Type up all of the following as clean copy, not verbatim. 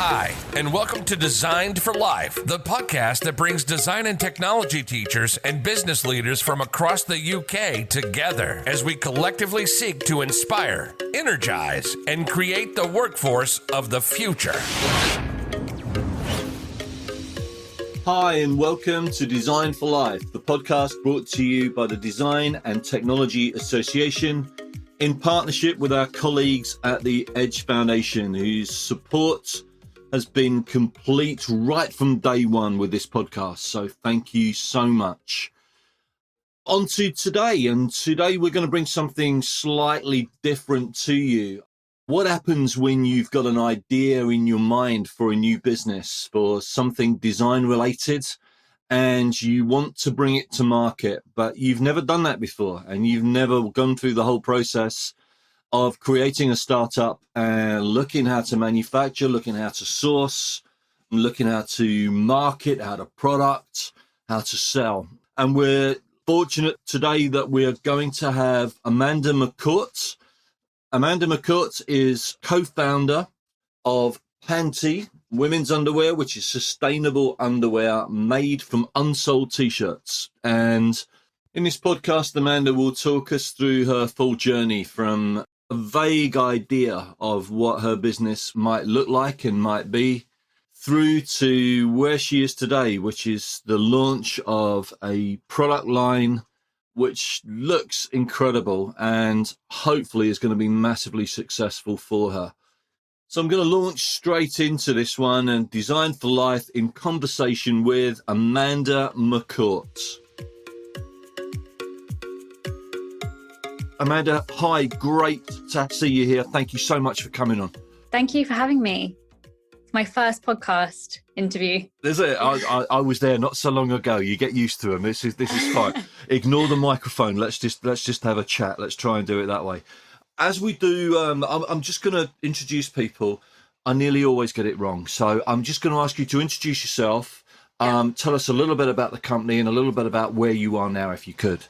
Hi, and welcome to Designed for Life, the podcast that brings design and technology teachers and business leaders from across the UK together as we collectively seek to inspire, energize, and create the workforce of the future. Hi, and welcome to Design for Life, the podcast brought to you by the Design and Technology Association in partnership with our colleagues at the Edge Foundation, whose support has been complete right from day one with this podcast. So thank you so much. On to today, and today we're going to bring something slightly different to you. What happens when you've got an idea in your mind for a new business, for something design related, and you want to bring it to market, but you've never done that before, and you've never gone through the whole process of creating a startup and looking how to manufacture, looking how to source, looking how to market, how to product, how to sell. And we're fortunate today that we are going to have Amanda McCourt. Amanda McCourt is co-founder of Pantee, women's underwear, which is sustainable underwear made from unsold t-shirts. And in this podcast, Amanda will talk us through her full journey from a vague idea of what her business might look like and might be, through to where she is today, which is the launch of a product line which looks incredible and hopefully is going to be massively successful for her. So I'm going to launch straight into this one and Design for Life in conversation with Amanda McCourt. Amanda, hi, great to see you here. Thank you so much for coming on. Thank you for having me. It's my first podcast interview. Is it? I was there not so long ago. You get used to them. This is fine. Ignore the microphone. Let's just have a chat. Let's try and do it that way. As we do, I'm just going to introduce people. I nearly always get it wrong. So I'm just going to ask you to introduce yourself. Tell us a little bit about the company and a little bit about where you are now, if you could.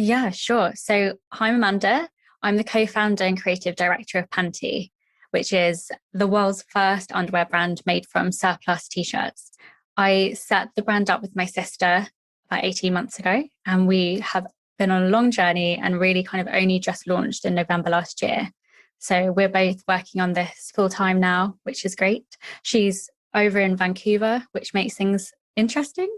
Yeah, sure. So I'm Amanda. I'm the co-founder and creative director of Pantee, which is the world's first underwear brand made from surplus t-shirts. I set the brand up with my sister about 18 months ago, and we have been on a long journey and really kind of only just launched in November last year. So we're both working on this full time now, which is great. She's over in Vancouver, which makes things interesting.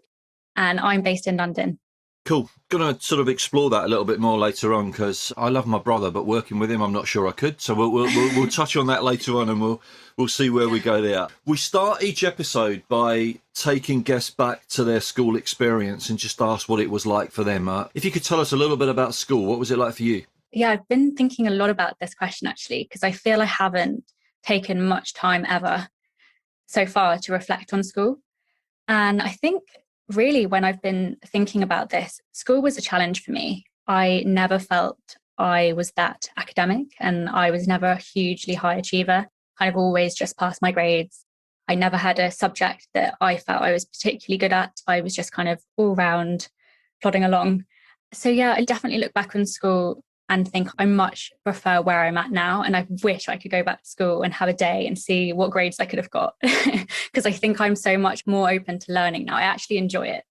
And I'm based in London. Cool. Going to sort of explore that a little bit more later on, because I love my brother, but working with him, I'm not sure I could. So we'll touch on that later on, and we'll see where we go there. We start each episode by taking guests back to their school experience and just ask what it was like for them. If you could tell us a little bit about school, what was it like for you? Yeah, I've been thinking a lot about this question actually, because I feel I haven't taken much time ever so far to reflect on school. And I think really, when I've been thinking about this, school was a challenge for me. I never felt I was that academic, and I was never a hugely high achiever, kind of always just passed my grades. I never had a subject that I felt I was particularly good at. I was just kind of all round plodding along. So yeah, I definitely look back on school and think I much prefer where I'm at now. And I wish I could go back to school and have a day and see what grades I could have got, because I think I'm so much more open to learning now. I actually enjoy it.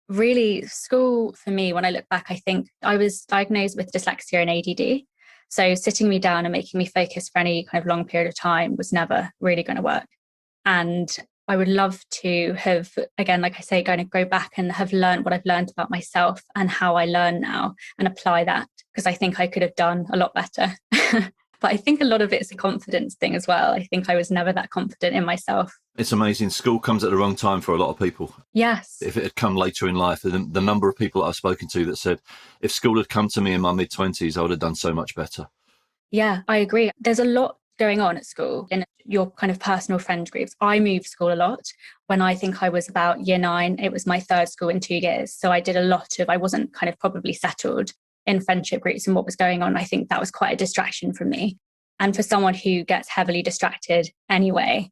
Really, school for me, when I look back, I think I was diagnosed with dyslexia and ADD. So sitting me down and making me focus for any kind of long period of time was never really going to work. And I would love to have, again, like I say, going to go back and have learned what I've learned about myself and how I learn now and apply that, because I think I could have done a lot better. But I think a lot of it's a confidence thing as well. I think I was never that confident in myself. It's amazing. School comes at the wrong time for a lot of people. Yes. If it had come later in life, the number of people that I've spoken to that said, if school had come to me in my mid-20s, I would have done so much better. Yeah, I agree. There's a lot going on at school in your kind of personal friend groups. I moved school a lot. When I think I was about year 9, it was my third school in 2 years. So I did a lot of, I wasn't kind of probably settled in friendship groups and what was going on. I think that was quite a distraction for me. And for someone who gets heavily distracted anyway,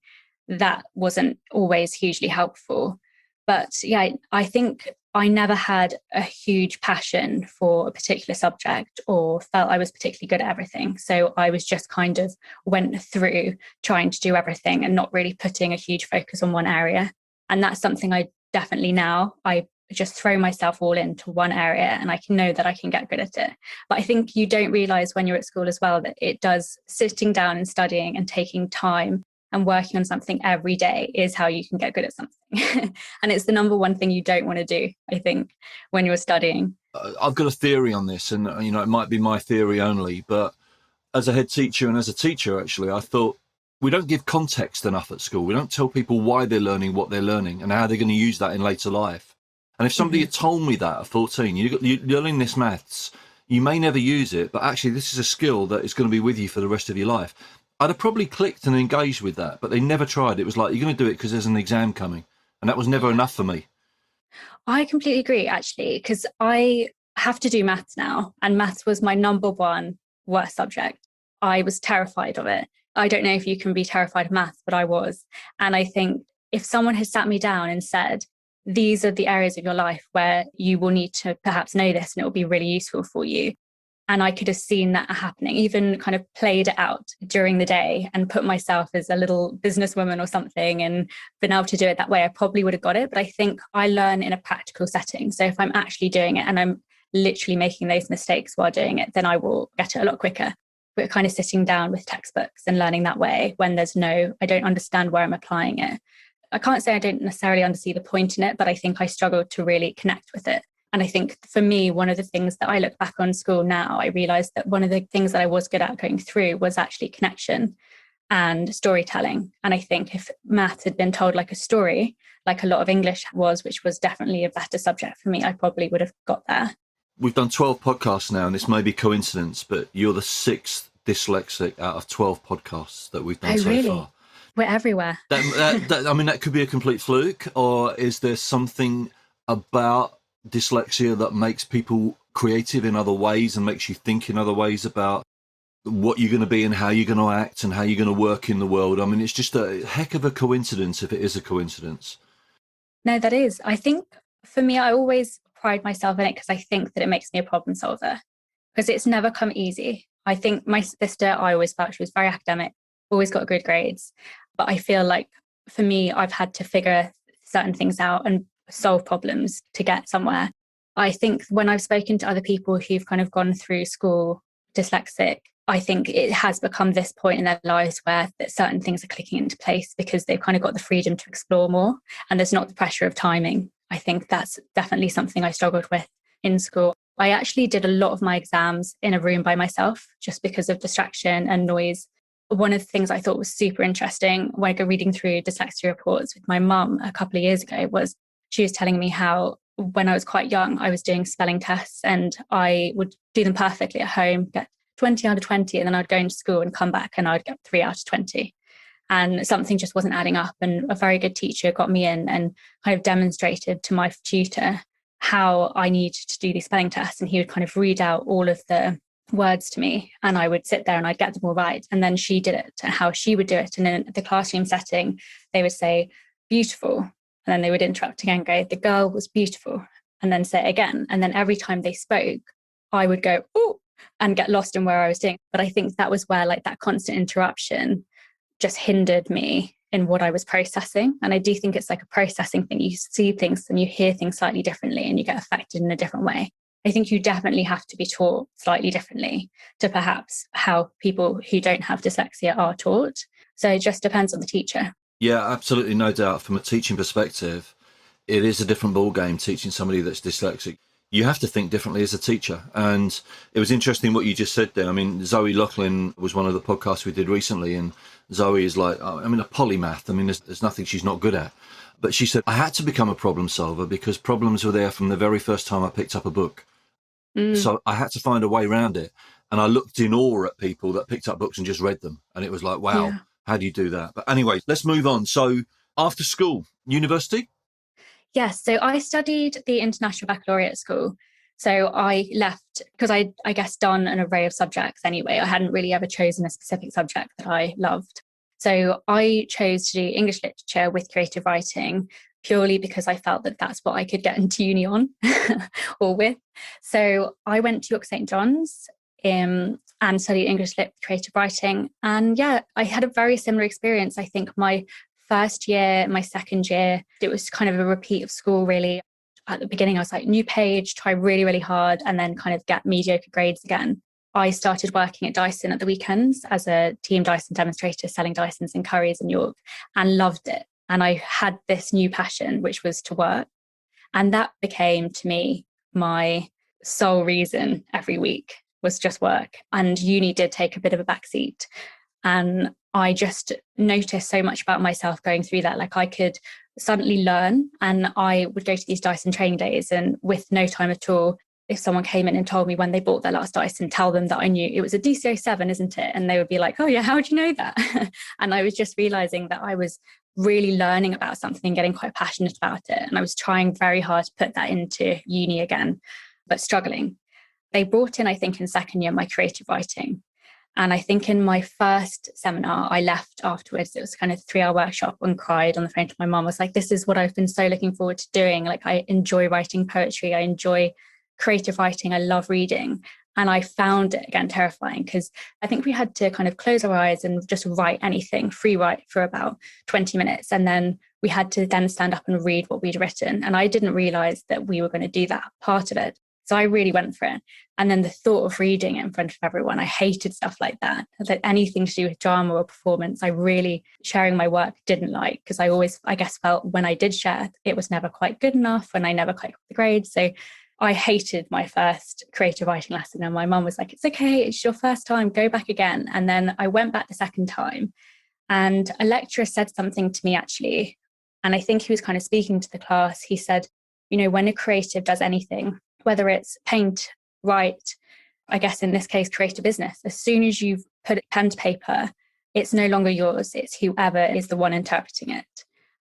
that wasn't always hugely helpful. But yeah, I think I never had a huge passion for a particular subject or felt I was particularly good at everything. So I was just kind of went through trying to do everything and not really putting a huge focus on one area. And that's something I definitely now, I just throw myself all into one area and I can know that I can get good at it. But I think you don't realize when you're at school as well that it does, sitting down and studying and taking time and working on something every day is how you can get good at something. And it's the number one thing you don't want to do, I think, when you're studying. I've got a theory on this, and it might be my theory only, but as a head teacher and as a teacher, actually, I thought we don't give context enough at school. We don't tell people why they're learning what they're learning and how they're going to use that in later life. And if somebody had told me that at 14, you're learning this maths, you may never use it, but actually this is a skill that is going to be with you for the rest of your life, I'd have probably clicked and engaged with that, but they never tried. It was like, you're going to do it because there's an exam coming. And that was never enough for me. I completely agree, actually, because I have to do maths now. And maths was my number one worst subject. I was terrified of it. I don't know if you can be terrified of maths, but I was. And I think if someone had sat me down and said, these are the areas of your life where you will need to perhaps know this and it will be really useful for you. And I could have seen that happening, even kind of played it out during the day and put myself as a little businesswoman or something and been able to do it that way, I probably would have got it. But I think I learn in a practical setting. So if I'm actually doing it and I'm literally making those mistakes while doing it, then I will get it a lot quicker. But kind of sitting down with textbooks and learning that way when I don't understand where I'm applying it. I can't say I don't necessarily understand the point in it, but I think I struggled to really connect with it. And I think for me, one of the things that I look back on school now, I realized that one of the things that I was good at going through was actually connection and storytelling. And I think if maths had been told like a story, like a lot of English was, which was definitely a better subject for me, I probably would have got there. We've done 12 podcasts now, and this may be coincidence, but you're the 6th dyslexic out of 12 podcasts that we've done so far. We're everywhere. That could be a complete fluke, or is there something about dyslexia that makes people creative in other ways and makes you think in other ways about what you're going to be and how you're going to act and how you're going to work in the world? I mean, it's just a heck of a coincidence if it is a coincidence. No, that is. I think for me, I always pride myself in it because I think that it makes me a problem solver, because it's never come easy. I think my sister, I always felt she was very academic, always got good grades. But I feel like for me, I've had to figure certain things out and solve problems to get somewhere. I think when I've spoken to other people who've kind of gone through school dyslexic, I think it has become this point in their lives where that certain things are clicking into place because they've kind of got the freedom to explore more and there's not the pressure of timing. I think that's definitely something I struggled with in school. I actually did a lot of my exams in a room by myself just because of distraction and noise. One of the things I thought was super interesting when I go reading through dyslexia reports with my mum a couple of years ago was she was telling me how when I was quite young, I was doing spelling tests and I would do them perfectly at home, get 20 out of 20, and then I'd go into school and come back and I'd get 3 out of 20. And something just wasn't adding up. And a very good teacher got me in and kind of demonstrated to my tutor how I needed to do these spelling tests. And he would kind of read out all of the words to me and I would sit there and I'd get them all right. And then she did it and how she would do it. And in the classroom setting, they would say, beautiful. And then they would interrupt again, go, the girl was beautiful. And then say it again. And then every time they spoke, I would go, oh, and get lost in where I was doing. But I think that was where like that constant interruption just hindered me in what I was processing. And I do think it's like a processing thing. You see things and you hear things slightly differently and you get affected in a different way. I think you definitely have to be taught slightly differently to perhaps how people who don't have dyslexia are taught. So it just depends on the teacher. Yeah, absolutely. No doubt. From a teaching perspective, it is a different ballgame teaching somebody that's dyslexic. You have to think differently as a teacher. And it was interesting what you just said there. I mean, Zoe Loughlin was one of the podcasts we did recently. And Zoe is like, a polymath. I mean, there's nothing she's not good at. But she said, I had to become a problem solver because problems were there from the very first time I picked up a book. So I had to find a way around it. And I looked in awe at people that picked up books and just read them. And it was like, wow, how do you do that? But anyway, let's move on. So after school, university? Yes. So I studied the International Baccalaureate School. So I left because I guess done an array of subjects anyway. I hadn't really ever chosen a specific subject that I loved. So I chose to do English literature with creative writing. purely because I felt that that's what I could get into uni on or with. So I went to York St. John's and studied English Lit creative writing. And yeah, I had a very similar experience. I think my first year, my second year, it was kind of a repeat of school, really. At the beginning, I was like, new page, try really, really hard, and then kind of get mediocre grades again. I started working at Dyson at the weekends as a team Dyson demonstrator, selling Dysons and Currys in York, and loved it. And I had this new passion, which was to work. And that became, to me, my sole reason every week was just work. And uni did take a bit of a backseat. And I just noticed so much about myself going through that. Like I could suddenly learn, and I would go to these Dyson training days, and with no time at all, if someone came in and told me when they bought their last Dyson, tell them that I knew it was a DC07, isn't it? And they would be like, oh yeah, how would you know that? And I was just realizing that I was really learning about something and getting quite passionate about it. And I was trying very hard to put that into uni again, but struggling. They brought in, I think in second year, my creative writing. And I think in my first seminar, I left afterwards. It was kind of a 3-hour workshop, and cried on the phone to my mum. I was like, this is what I've been so looking forward to doing. Like I enjoy writing poetry. I enjoy creative writing. I love reading. And I found it again terrifying because I think we had to kind of close our eyes and just write anything, free write for about 20 minutes. And then we had to then stand up and read what we'd written. And I didn't realize that we were going to do that part of it. So I really went for it. And then the thought of reading it in front of everyone, I hated stuff like that. Like anything to do with drama or performance, I really, sharing my work, didn't like, because I always, I guess, felt when I did share, it was never quite good enough and I never quite got the grades. So I hated my first creative writing lesson. And my mum was like, it's okay, it's your first time, go back again. And then I went back the second time, and a lecturer said something to me actually. And I think he was kind of speaking to the class. He said, you know, when a creative does anything, whether it's paint, write, I guess in this case, create a business, as soon as you've put pen to paper, it's no longer yours. It's whoever is the one interpreting it.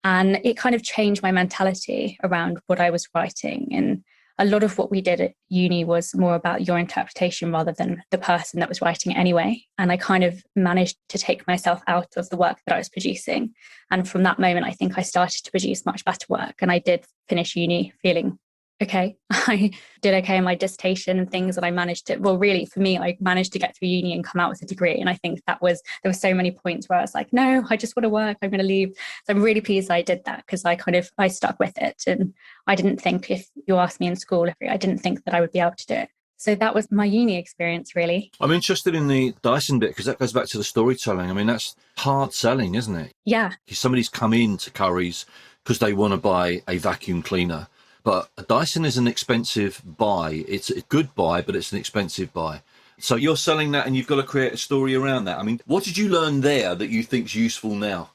And it kind of changed my mentality around what I was writing. And a lot of what we did at uni was more about your interpretation rather than the person that was writing it anyway. And I kind of managed to take myself out of the work that I was producing. And from that moment, I think I started to produce much better work. And I did finish uni feeling okay. I did okay in my dissertation and things, and I managed to, well, really for me, I managed to get through uni and come out with a degree. And I think there were so many points where I was like, no, I just want to work, I'm going to leave. So I'm really pleased I did that, because I stuck with it. And I didn't think, if you asked me in school, I didn't think that I would be able to do it. So that was my uni experience, really. I'm interested in the Dyson bit, because that goes back to the storytelling. I mean, that's hard selling, isn't it? Yeah. Somebody's come into Currys because they want to buy a vacuum cleaner. But a Dyson is an expensive buy. It's a good buy, but it's an expensive buy. So you're selling that, and you've got to create a story around that. I mean, what did you learn there that you think's useful now?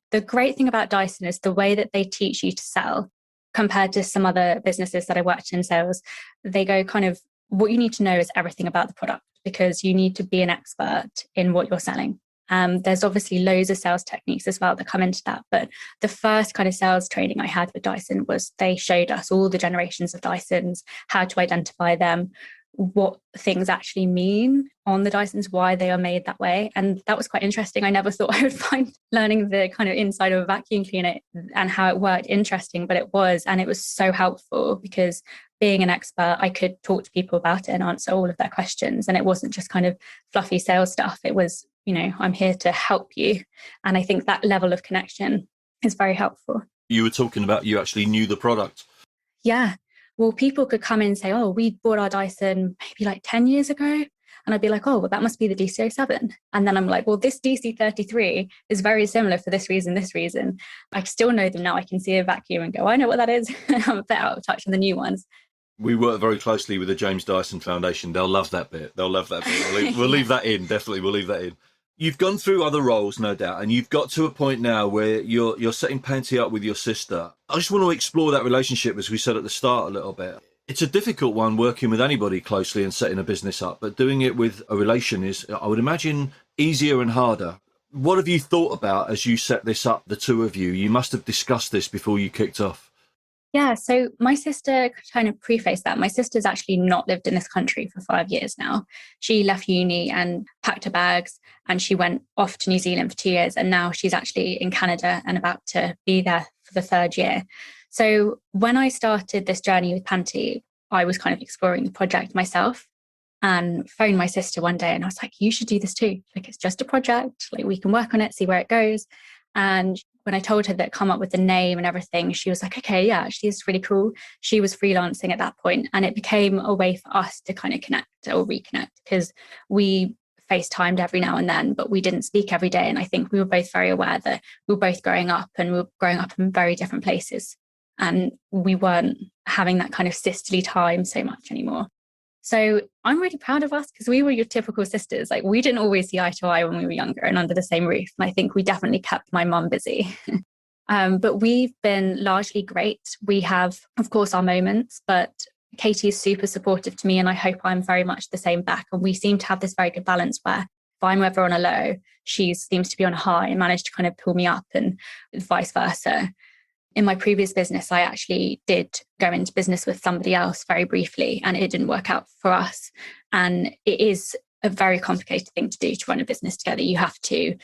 The great thing about Dyson is the way that they teach you to sell compared to some other businesses that I worked in sales. They go kind of, what you need to know is everything about the product, because you need to be an expert in what you're selling. There's obviously loads of sales techniques as well that come into that. But the first kind of sales training I had with Dyson was they showed us all the generations of Dysons, how to identify them, what things actually mean on the Dysons, why they are made that way. And that was quite interesting. I never thought I would find learning the kind of inside of a vacuum cleaner and how it worked interesting, but it was. And it was so helpful, because being an expert, I could talk to people about it and answer all of their questions. And it wasn't just kind of fluffy sales stuff. It was, you know, I'm here to help you. And I think that level of connection is very helpful. You were talking about you actually knew the product. Yeah. Well, people could come in and say, oh, we bought our Dyson maybe like 10 years ago. And I'd be like, oh, well, that must be the DC07. And then I'm like, well, this DC33 is very similar for this reason, this reason. I still know them now. I can see a vacuum and go, I know what that is. I'm a bit out of touch on the new ones. We work very closely with the James Dyson Foundation. They'll love that bit. We'll leave that in. Definitely, we'll leave that in. You've gone through other roles, no doubt, and you've got to a point now where you're setting Pantee up with your sister. I just want to explore that relationship, as we said at the start, a little bit. It's a difficult one, working with anybody closely and setting a business up, but doing it with a relation is, I would imagine, easier and harder. What have you thought about as you set this up, the two of you? You must have discussed this before you kicked off. Yeah, so my sister, kind of preface that, my sister's actually not lived in this country for 5 years now. She left uni and packed her bags, and she went off to New Zealand for 2 years. And now she's actually in Canada and about to be there for the third year. So when I started this journey with Pantee, I was kind of exploring the project myself and phoned my sister one day and I was like, you should do this too. Like, it's just a project, like we can work on it, see where it goes. And when I told her that come up with the name and everything, she was like, okay, yeah, actually it's really cool. She was freelancing at that point and it became a way for us to kind of connect or reconnect because we FaceTimed every now and then, but we didn't speak every day. And I think we were both very aware that we were both growing up and we were growing up in very different places. And we weren't having that kind of sisterly time so much anymore. So I'm really proud of us because we were your typical sisters. Like, we didn't always see eye to eye when we were younger and under the same roof. And I think we definitely kept my mum busy. But we've been largely great. We have, of course, our moments, but Katie is super supportive to me and I hope I'm very much the same back. And we seem to have this very good balance where if I'm ever on a low, she seems to be on a high and manage to kind of pull me up and vice versa. In my previous business, I actually did go into business with somebody else very briefly and it didn't work out for us. And it is a very complicated thing to do to run a business together. You have to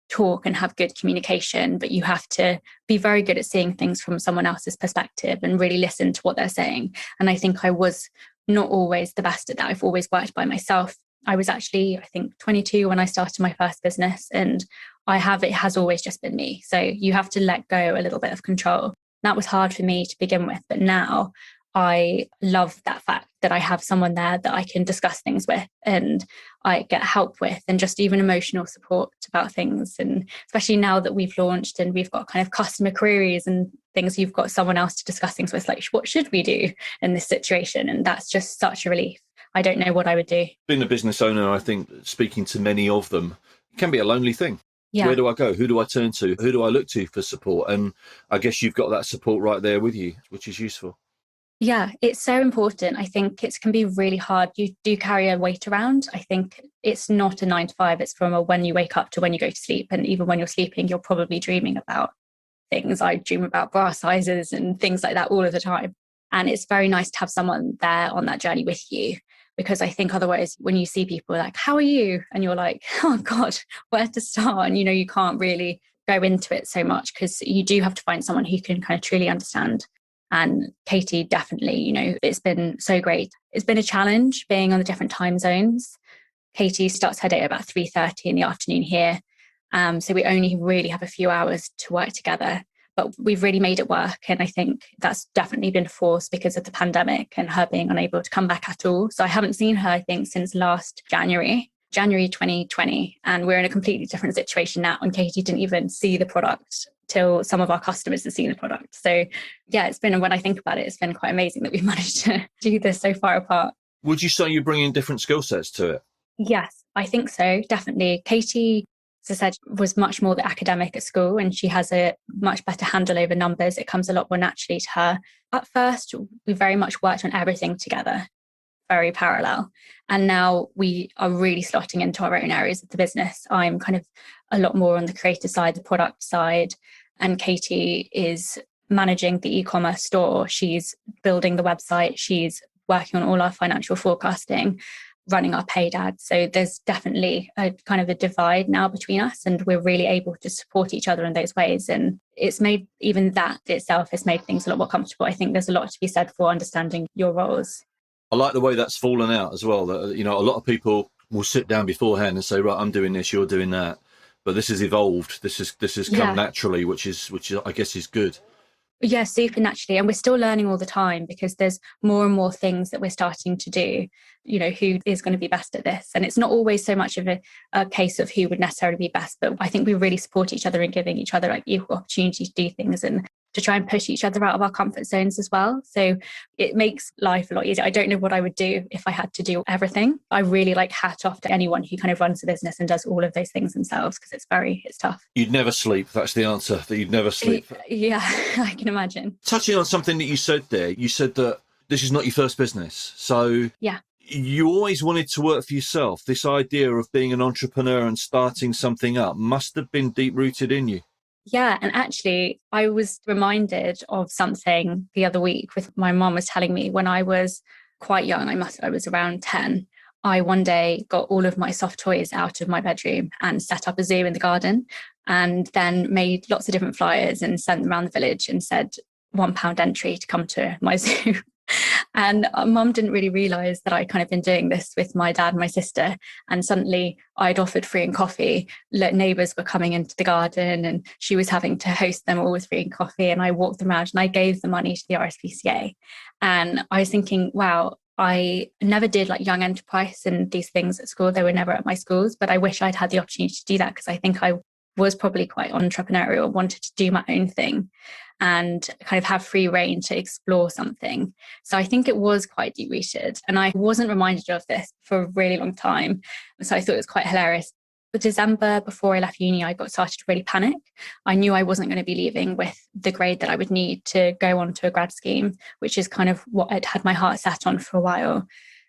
talk and have good communication, but you have to be very good at seeing things from someone else's perspective and really listen to what they're saying. And I think I was not always the best at that. I've always worked by myself. I was actually, I think, 22 when I started my first business and it has always just been me. So you have to let go a little bit of control. That was hard for me to begin with, but now I love that fact that I have someone there that I can discuss things with and I get help with and just even emotional support about things. And especially now that we've launched and we've got kind of customer queries and things, you've got someone else to discuss things with, like, what should we do in this situation? And that's just such a relief. I don't know what I would do. Being a business owner, I think speaking to many of them can be a lonely thing. Yeah. Where do I go? Who do I turn to? Who do I look to for support? And I guess you've got that support right there with you, which is useful. Yeah, it's so important. I think it can be really hard. You do carry a weight around. I think it's not a 9 to 5. It's from when you wake up to when you go to sleep. And even when you're sleeping, you're probably dreaming about things. I dream about bra sizes and things like that all of the time. And it's very nice to have someone there on that journey with you. Because I think otherwise, when you see people like, how are you? And you're like, oh God, where to start? And, you can't really go into it so much because you do have to find someone who can kind of truly understand. And Katie, definitely, it's been so great. It's been a challenge being on the different time zones. Katie starts her day at about 3:30 in the afternoon here. So we only really have a few hours to work together. But we've really made it work. And I think that's definitely been forced because of the pandemic and her being unable to come back at all. So I haven't seen her, I think, since last January 2020. And we're in a completely different situation now. And Katie didn't even see the product till some of our customers have seen the product. So yeah, when I think about it, it's been quite amazing that we've managed to do this so far apart. Would you say you bring in different skill sets to it? Yes, I think so. Definitely. Katie, as I said, was much more the academic at school and she has a much better handle over numbers. It comes a lot more naturally to her. At first, we very much worked on everything together, very parallel. And now we are really slotting into our own areas of the business. I'm kind of a lot more on the creative side, the product side, and Katie is managing the e-commerce store. She's building the website. She's working on all our financial forecasting, running our paid ads. So there's definitely a kind of a divide now between us and we're really able to support each other in those ways. And it's made, even that itself has made things a lot more comfortable. I think there's a lot to be said for understanding your roles. I like the way that's fallen out as well. That, a lot of people will sit down beforehand and say, right, I'm doing this, you're doing that. But this has evolved. This has come naturally, which is I guess is good. Yeah, super naturally. And we're still learning all the time because there's more and more things that we're starting to do, who is going to be best at this. And it's not always so much of a case of who would necessarily be best, but I think we really support each other in giving each other like equal opportunity to do things and to try and push each other out of our comfort zones as well. So it makes life a lot easier. I don't know what I would do if I had to do everything. I really hat off to anyone who kind of runs a business and does all of those things themselves because it's tough. You'd never sleep. That's the answer, that you'd never sleep. Yeah, I can imagine. Touching on something that you said there, you said that this is not your first business. So yeah. You always wanted to work for yourself. This idea of being an entrepreneur and starting something up must have been deep rooted in you. Yeah. And actually, I was reminded of something the other week with my mom was telling me when I was quite young, I was around 10. I one day got all of my soft toys out of my bedroom and set up a zoo in the garden. and then made lots of different flyers and sent them around the village and said £1 entry to come to my zoo. And mum didn't really realise that I'd kind of been doing this with my dad and my sister. And suddenly I'd offered free and coffee. Neighbours were coming into the garden and she was having to host them all with free and coffee. And I walked them around and I gave the money to the RSPCA. And I was thinking, wow, I never did like young enterprise and these things at school. They were never at my schools, but I wish I'd had the opportunity to do that, because I think I was probably quite entrepreneurial, wanted to do my own thing and kind of have free reign to explore something. So I think it was quite deep-rooted. And I wasn't reminded of this for a really long time. So I thought it was quite hilarious. But December, before I left uni, I started to really panic. I knew I wasn't going to be leaving with the grade that I would need to go on to a grad scheme, which is kind of what I'd had my heart set on for a while.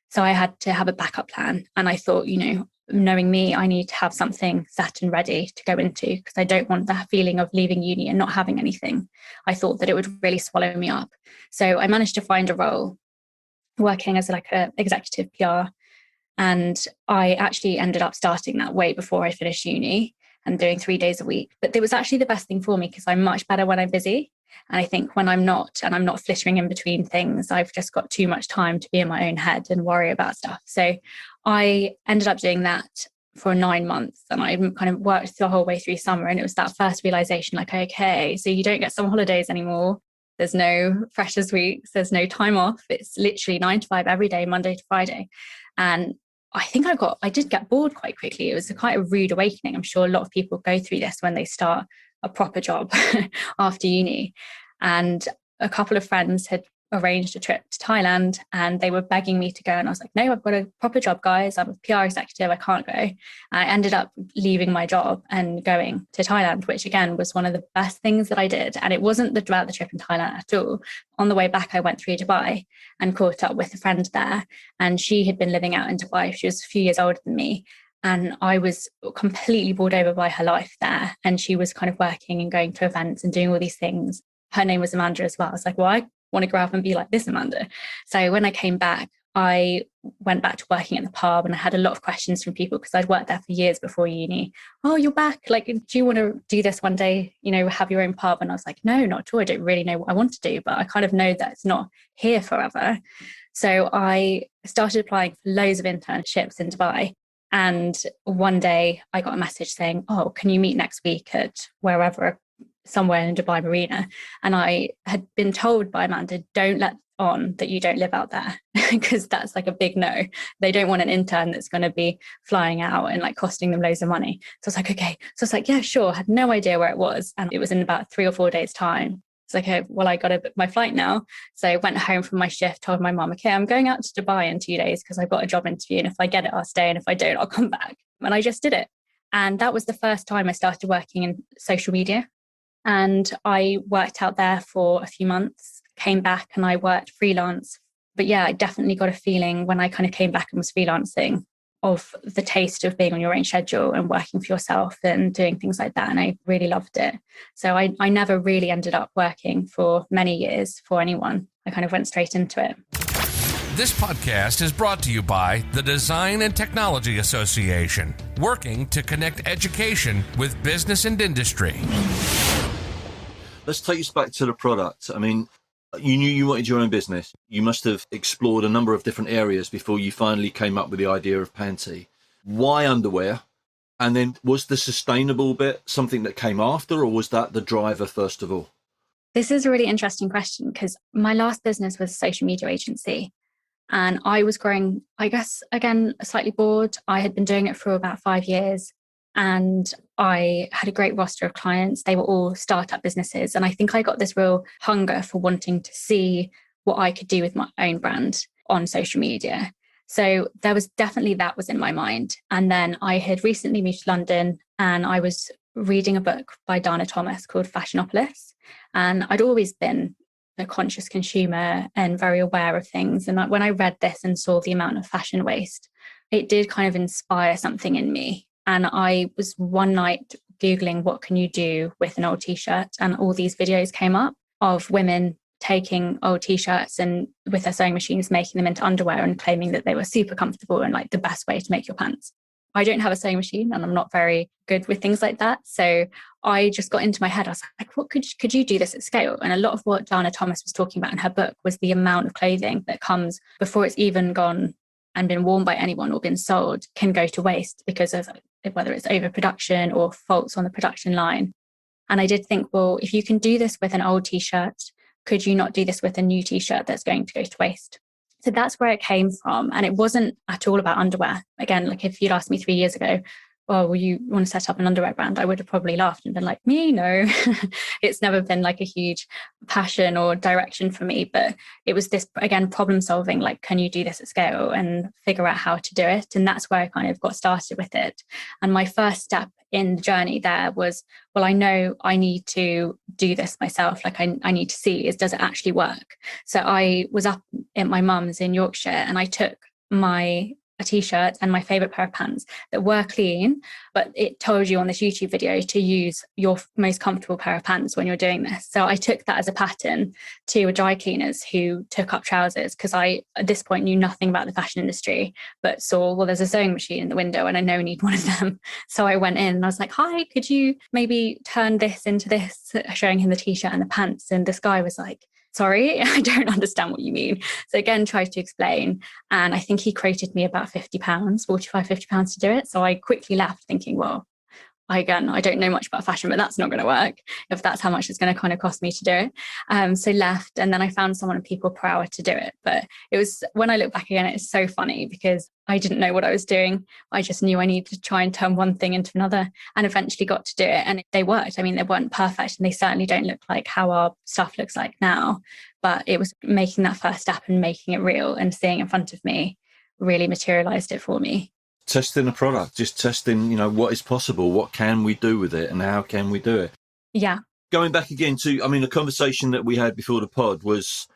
So I had to have a backup plan. And I thought, knowing me, I need to have something set and ready to go into, because I don't want that feeling of leaving uni and not having anything. I thought that it would really swallow me up. So I managed to find a role working as like an executive PR. And I actually ended up starting that way before I finished uni and doing 3 days a week. But it was actually the best thing for me, because I'm much better when I'm busy. And I think when I'm not, and I'm not flittering in between things, I've just got too much time to be in my own head and worry about stuff. So I ended up doing that for 9 months, and I kind of worked the whole way through summer. And it was that first realization, like, okay, so you don't get summer holidays anymore. There's no freshers weeks. There's no time off. It's literally 9 to 5 every day, Monday to Friday. And I think I did get bored quite quickly. It was quite a rude awakening. I'm sure a lot of people go through this when they start a proper job after uni. And a couple of friends had arranged a trip to Thailand and they were begging me to go. And I was like, no, I've got a proper job, guys. I'm a PR executive. I can't go. And I ended up leaving my job and going to Thailand, which again was one of the best things that I did. And it wasn't about the trip in Thailand at all. On the way back, I went through Dubai and caught up with a friend there. And she had been living out in Dubai. She was a few years older than me. And I was completely bowled over by her life there. And she was kind of working and going to events and doing all these things. Her name was Amanda as well. I was like, well, I want to grow up and be like this Amanda. So when I came back, I went back to working at the pub, and I had a lot of questions from people because I'd worked there for years before uni. Oh, you're back. Like, do you want to do this one day, have your own pub? And I was like, no, not at all. I don't really know what I want to do, but I kind of know that it's not here forever. So I started applying for loads of internships in Dubai. And one day I got a message saying, oh, can you meet next week at wherever, somewhere in Dubai Marina? And I had been told by Amanda, don't let on that you don't live out there, because that's like a big no. They don't want an intern that's going to be flying out and like costing them loads of money. So I was like, okay. So I was like, yeah, sure. Had no idea where it was. And it was in about 3 or 4 days time. It's like, okay, well, I got to book my flight now. So I went home from my shift, told my mum, okay, I'm going out to Dubai in 2 days because I've got a job interview. And if I get it, I'll stay. And if I don't, I'll come back. And I just did it. And that was the first time I started working in social media. And I worked out there for a few months, came back and I worked freelance. But yeah, I definitely got a feeling when I kind of came back and was freelancing of the taste of being on your own schedule and working for yourself and doing things like that. And I really loved it. So I never really ended up working for many years for anyone. I kind of went straight into it. This podcast is brought to you by the Design and Technology Association, working to connect education with business and industry. Let's take us back to the product. I mean, you knew you wanted your own business. You must have explored a number of different areas before you finally came up with the idea of Pantee. Why underwear? And then was the sustainable bit something that came after, or was that the driver first of all? This is a really interesting question, because my last business was a social media agency. And I was growing, I guess, again, slightly bored. I had been doing it for about 5 years. And I had a great roster of clients. They were all startup businesses. And I think I got this real hunger for wanting to see what I could do with my own brand on social media. So there was definitely that was in my mind. And then I had recently moved to London and I was reading a book by Dana Thomas called Fashionable. And I'd always been a conscious consumer and very aware of things. And when I read this and saw the amount of fashion waste, it did kind of inspire something in me. And I was one night Googling, what can you do with an old t-shirt? And all these videos came up of women taking old t-shirts and with their sewing machines, making them into underwear and claiming that they were super comfortable and like the best way to make your pants. I don't have a sewing machine and I'm not very good with things like that. So I just got into my head. I was like, what could you do this at scale? And a lot of what Dana Thomas was talking about in her book was the amount of clothing that comes before it's even gone and been worn by anyone or been sold can go to waste because of whether it's overproduction or faults on the production line. And I did think, well, if you can do this with an old t-shirt, could you not do this with a new t-shirt that's going to go to waste? So that's where it came from. And it wasn't at all about underwear. Again, like if you'd asked me 3 years ago, oh, well, you want to set up an underwear brand? I would have probably laughed and been like, me, no. It's never been like a huge passion or direction for me. But it was this, again, problem solving, like, can you do this at scale and figure out how to do it? And that's where I kind of got started with it. And my first step in the journey there was, well, I know I need to do this myself. Like I need to see, does it actually work? So I was up at my mum's in Yorkshire and I took a t-shirt and my favorite pair of pants that were clean, but it told you on this YouTube video to use your most comfortable pair of pants when you're doing this. So I took that as a pattern to a dry cleaners who took up trousers, because I, at this point, knew nothing about the fashion industry, but saw, well, there's a sewing machine in the window and I know I need one of them. So I went in and I was like, hi, could you maybe turn this into this, showing him the t-shirt and the pants. And this guy was like, sorry, I don't understand what you mean. So again, tried to explain. And I think he quoted me about £50, 45, £50 to do it. So I quickly left thinking, well, I don't know much about fashion, but that's not going to work if that's how much it's going to kind of cost me to do it. So left, and then I found someone at people per hour to do it. But it was, when I look back again, it's so funny because I didn't know what I was doing. I just knew I needed to try and turn one thing into another, and eventually got to do it. And they worked. I mean, they weren't perfect and they certainly don't look like how our stuff looks like now. But it was making that first step and making it real and seeing in front of me really materialized it for me. Testing a product, just testing, what is possible, what can we do with it and how can we do it? Yeah. Going back again to, the conversation that we had before the pod was,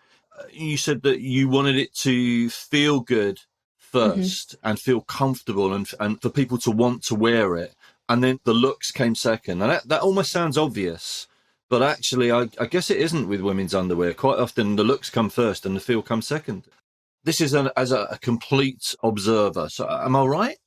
you said that you wanted it to feel good first and feel comfortable and for people to want to wear it. And then the looks came second. And that almost sounds obvious, but actually I guess it isn't with women's underwear. Quite often the looks come first and the feel comes second. This is as a complete observer. So am I right?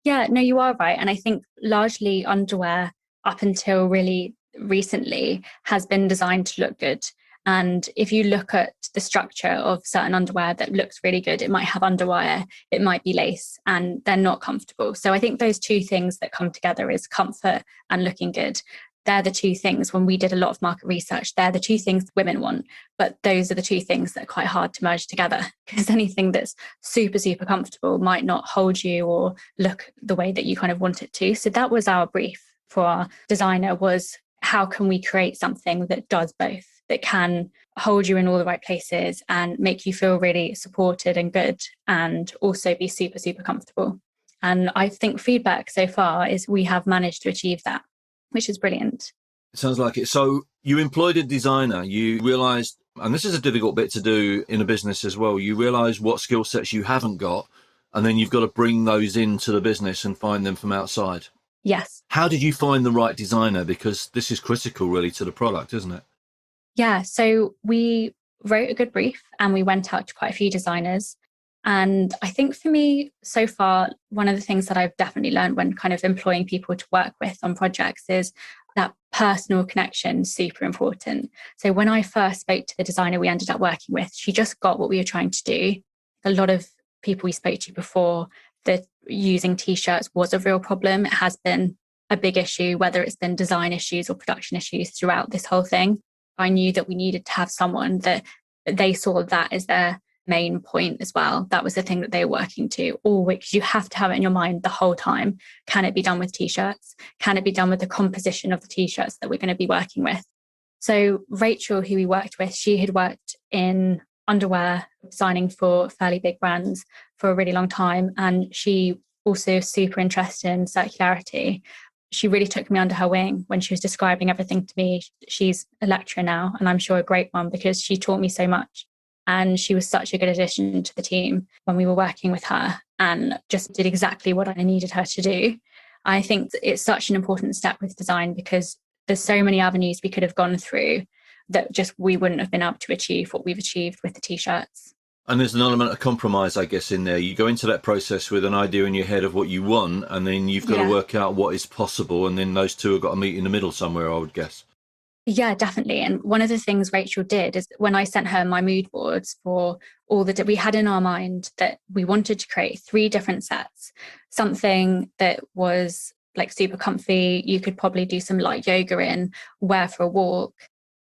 Yeah, no, you are right. And I think largely underwear up until really recently has been designed to look good. And if you look at the structure of certain underwear that looks really good, it might have underwire, it might be lace, and they're not comfortable. So I think those two things that come together is comfort and looking good. They're the two things, when we did a lot of market research, they're the two things women want. But those are the two things that are quite hard to merge together, because anything that's super, super comfortable might not hold you or look the way that you kind of want it to. So that was our brief for our designer, was how can we create something that does both, that can hold you in all the right places and make you feel really supported and good, and also be super, super comfortable. And I think feedback so far is we have managed to achieve that, which is brilliant. It sounds like it. So you employed a designer, you realised, and this is a difficult bit to do in a business as well, you realise what skill sets you haven't got, and then you've got to bring those into the business and find them from outside. Yes. How did you find the right designer? Because this is critical really to the product, isn't it? Yeah, so we wrote a good brief and we went out to quite a few designers. And I think for me, so far, one of the things that I've definitely learned when kind of employing people to work with on projects is that personal connection, super important. So when I first spoke to the designer we ended up working with, she just got what we were trying to do. A lot of people we spoke to before, that using t-shirts was a real problem. It has been a big issue, whether it's been design issues or production issues throughout this whole thing. I knew that we needed to have someone that they saw that as their main point as well. That was the thing that they were working to, always. You have to have it in your mind the whole time. Can it be done with t-shirts? Can it be done with the composition of the t-shirts that we're going to be working with? So Rachel, who we worked with, she had worked in underwear, designing for fairly big brands for a really long time. And she also is super interested in circularity. She really took me under her wing when she was describing everything to me. She's a lecturer now, and I'm sure a great one, because she taught me so much. And she was such a good addition to the team when we were working with her, and just did exactly what I needed her to do. I think it's such an important step with design, because there's so many avenues we could have gone through that just we wouldn't have been able to achieve what we've achieved with the t-shirts. And there's an element of compromise, I guess, in there. You go into that process with an idea in your head of what you want, and then you've got to work out what is possible. And then those two have got to meet in the middle somewhere, I would guess. Yeah, definitely. And one of the things Rachel did is when I sent her my mood boards for all that we had in our mind, that we wanted to create 3 different sets, something that was like super comfy, you could probably do some light yoga in, wear for a walk,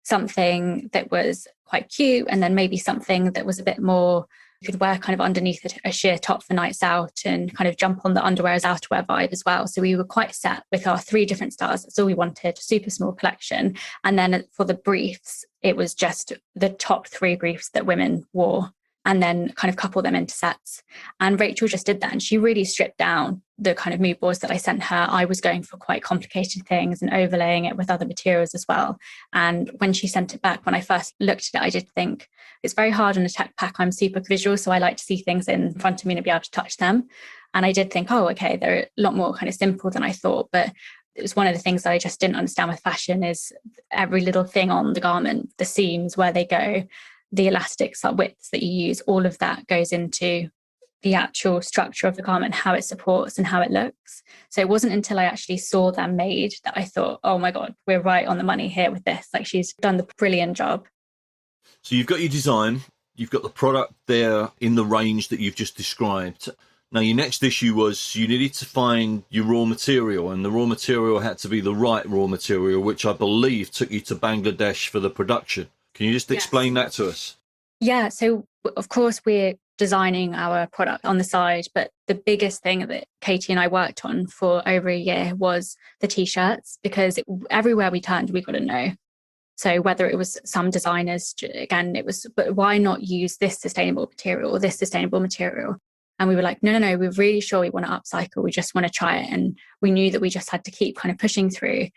something that was quite cute, and then maybe something that was a bit more, you could wear kind of underneath a sheer top for nights out and kind of jump on the underwear as outerwear vibe as well. So we were quite set with our 3 different styles. That's all we wanted, super small collection. And then for the briefs, it was just the top 3 briefs that women wore, and then kind of couple them into sets. And Rachel just did that. And she really stripped down the kind of mood boards that I sent her. I was going for quite complicated things and overlaying it with other materials as well. And when she sent it back, when I first looked at it, I did think it's very hard on a tech pack. I'm super visual, so I like to see things in front of me and be able to touch them. And I did think, oh, okay, they're a lot more kind of simple than I thought. But it was one of the things that I just didn't understand with fashion is every little thing on the garment, the seams, where they go, the elastics, like widths that you use, all of that goes into the actual structure of the garment, how it supports and how it looks. So it wasn't until I actually saw them made that I thought, oh my God, we're right on the money here with this. Like, she's done the brilliant job. So you've got your design, you've got the product there in the range that you've just described. Now, your next issue was you needed to find your raw material, and the raw material had to be the right raw material, which I believe took you to Bangladesh for the production. Can you just explain that to us? Yeah, so of course we're designing our product on the side, but the biggest thing that Katie and I worked on for over a year was the t-shirts, because everywhere we turned, we got to know. So whether it was some designers, again, it was, but why not use this sustainable material or this sustainable material? And we were like, no, we're really sure we want to upcycle. We just want to try it. And we knew that we just had to keep kind of pushing through.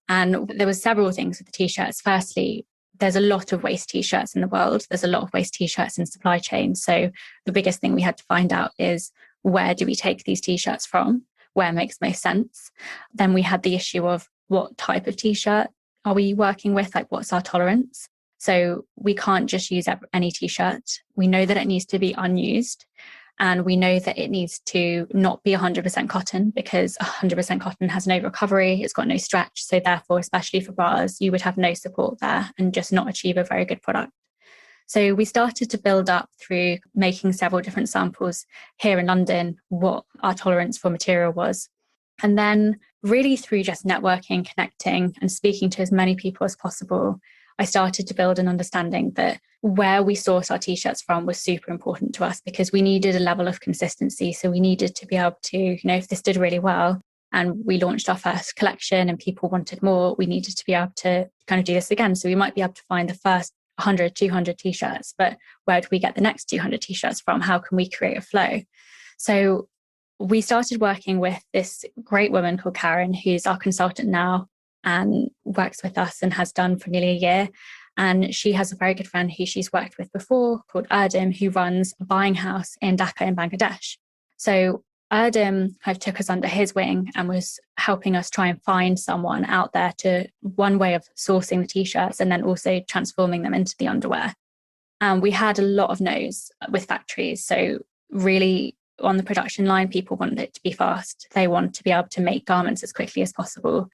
And there was several things with the t-shirts. Firstly, there's a lot of waste t-shirts in the world. There's a lot of waste t-shirts in supply chain. So the biggest thing we had to find out is, where do we take these t-shirts from? Where makes most sense? Then we had the issue of, what type of t-shirt are we working with? Like, what's our tolerance? So we can't just use any t-shirt. We know that it needs to be unused. And we know that it needs to not be 100% cotton, because 100% cotton has no recovery. It's got no stretch. So therefore, especially for bras, you would have no support there and just not achieve a very good product. So we started to build up through making several different samples here in London, what our tolerance for material was. And then really through just networking, connecting and speaking to as many people as possible, I started to build an understanding that where we source our t-shirts from was super important to us, because we needed a level of consistency. So we needed to be able to, if this did really well and we launched our first collection and people wanted more, we needed to be able to kind of do this again. So we might be able to find the first 100, 200 t-shirts, but where do we get the next 200 t-shirts from? How can we create a flow? So we started working with this great woman called Karen, who's our consultant now and works with us and has done for nearly a year. And she has a very good friend who she's worked with before called Erdem, who runs a buying house in Dhaka in Bangladesh. So Erdem kind of took us under his wing and was helping us try and find someone out there to, one way of sourcing the t-shirts and then also transforming them into the underwear. And we had a lot of no's with factories. So really on the production line, people wanted it to be fast. They want to be able to make garments as quickly as possible.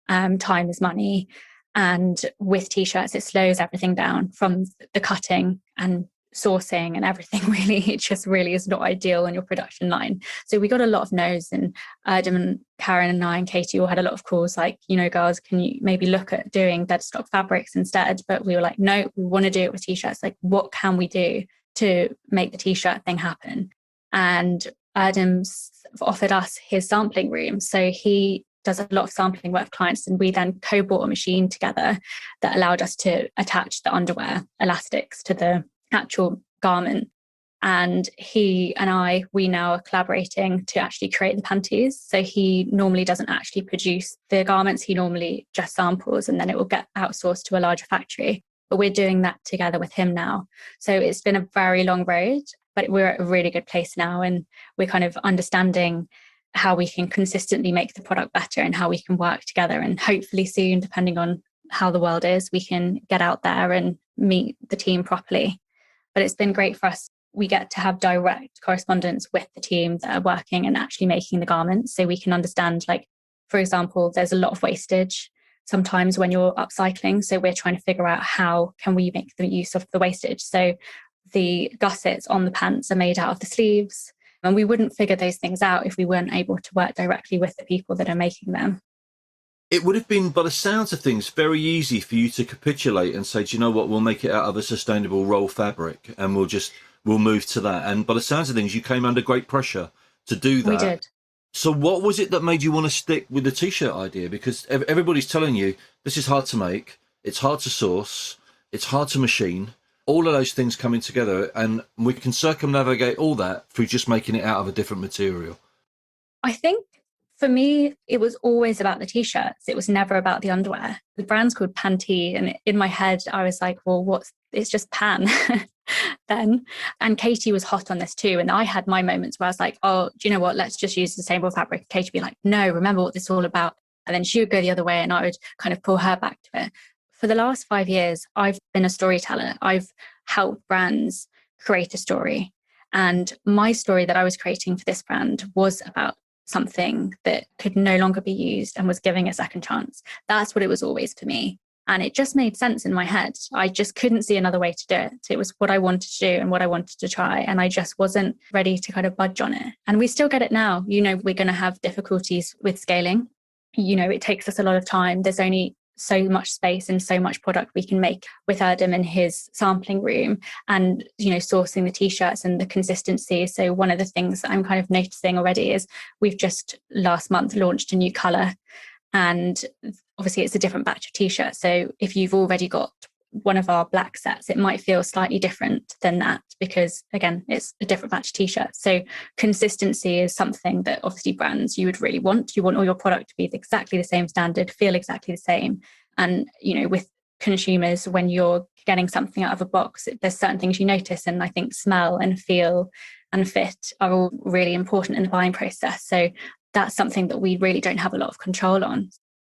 Time is money. And with t-shirts, it slows everything down from the cutting and sourcing and everything. Really, it just really is not ideal on your production line. So we got a lot of no's, and Adam and Karen and I and Katie all had a lot of calls like, girls, can you maybe look at doing dead stock fabrics instead? But we were like, no, we want to do it with t-shirts. Like, what can we do to make the t-shirt thing happen? And Adam's offered us his sampling room. So he does a lot of sampling work with clients, and we then co-bought a machine together that allowed us to attach the underwear elastics to the actual garment. And he and we now are collaborating to actually create the panties. So he normally doesn't actually produce the garments. He normally just samples and then it will get outsourced to a larger factory. But we're doing that together with him now. So it's been a very long road, but we're at a really good place now. And we're kind of understanding how we can consistently make the product better and how we can work together. And hopefully soon, depending on how the world is, we can get out there and meet the team properly. But it's been great for us we get to have direct correspondence with the team that are working and actually making the garments. So we can understand, like, for example, there's a lot of wastage sometimes when you're upcycling. So we're trying to figure out how can we make the use of the wastage. So the gussets on the pants are made out of the sleeves. And we wouldn't figure those things out if we weren't able to work directly with the people that are making them. It would have been, by the sounds of things, very easy for you to capitulate and say, do you know what, we'll make it out of a sustainable roll fabric and we'll move to that. And by the sounds of things, you came under great pressure to do that. We did. So what was it that made you want to stick with the t-shirt idea? Because everybody's telling you this is hard to make, it's hard to source, it's hard to machine, all of those things coming together, and we can circumnavigate all that through just making it out of a different material. I think for me, it was always about the t-shirts. It was never about the underwear. The brand's called Pantee, and in my head, I was like, well, it's just Pan then. And Katie was hot on this too. And I had my moments where I was like, oh, do you know what? Let's just use sustainable fabric. Katie would be like, no, remember what this is all about. And then she would go the other way and I would kind of pull her back to it. For the last 5 years, I've been a storyteller. I've helped brands create a story. And my story that I was creating for this brand was about something that could no longer be used and was giving a second chance. That's what it was always for me. And it just made sense in my head. I just couldn't see another way to do it. It was what I wanted to do and what I wanted to try. And I just wasn't ready to kind of budge on it. And we still get it now. You know, we're going to have difficulties with scaling. You know, it takes us a lot of time. There's only so much space and so much product we can make with Adam in his sampling room and, you know, sourcing the t-shirts and the consistency. So one of the things that I'm kind of noticing already is we've just last month launched a new color, and obviously it's a different batch of t-shirts. So if you've already got one of our black sets, it might feel slightly different than that because, again, it's a different batch of t-shirts. So consistency is something that obviously brands you would really want. You want all your product to be exactly the same standard, feel exactly the same. And, you know, with consumers, when you're getting something out of a box, there's certain things you notice. And I think smell and feel and fit are all really important in the buying process. So that's something that we really don't have a lot of control on.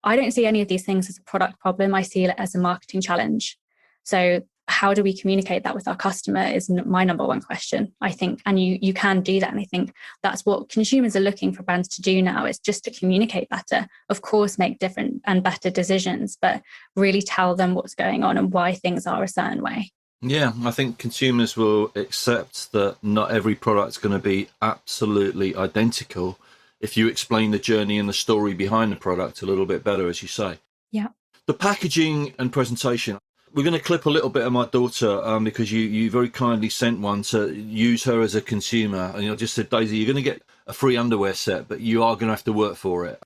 I don't see any of these things as a product problem. I see it as a marketing challenge. So how do we communicate that with our customer is my number one question, I think. And you can do that. And I think that's what consumers are looking for brands to do now, is just to communicate better. Of course, make different and better decisions, but really tell them what's going on and why things are a certain way. Yeah, I think consumers will accept that not every product's going to be absolutely identical if you explain the journey and the story behind the product a little bit better, as you say. Yeah. The packaging and presentation. We're going to clip a little bit of my daughter because you very kindly sent one to use her as a consumer. And I just said, Daisy, you're going to get a free underwear set, but you are going to have to work for it.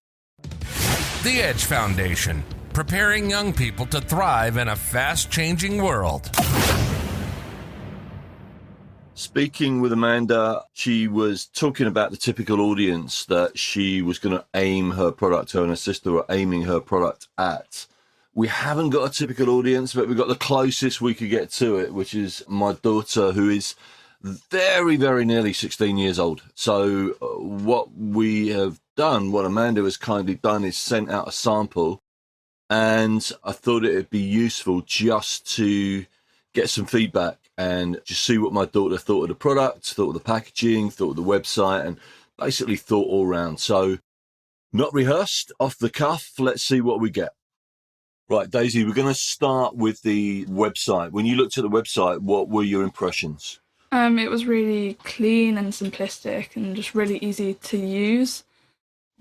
The Edge Foundation, preparing young people to thrive in a fast-changing world. Speaking with Amanda, she was talking about the typical audience that she was going to aim her product, her and her sister were aiming her product at. We haven't got a typical audience, but we've got the closest we could get to it, which is my daughter, who is very, very nearly 16 years old. So what we have done, what Amanda has kindly done, is sent out a sample. And I thought it would be useful just to get some feedback and just see what my daughter thought of the product, thought of the packaging, thought of the website, and basically thought all round. So not rehearsed, off the cuff, let's see what we get. Right, Daisy, we're going to start with the website. When you looked at the website, what were your impressions? It was really clean and simplistic and just really easy to use.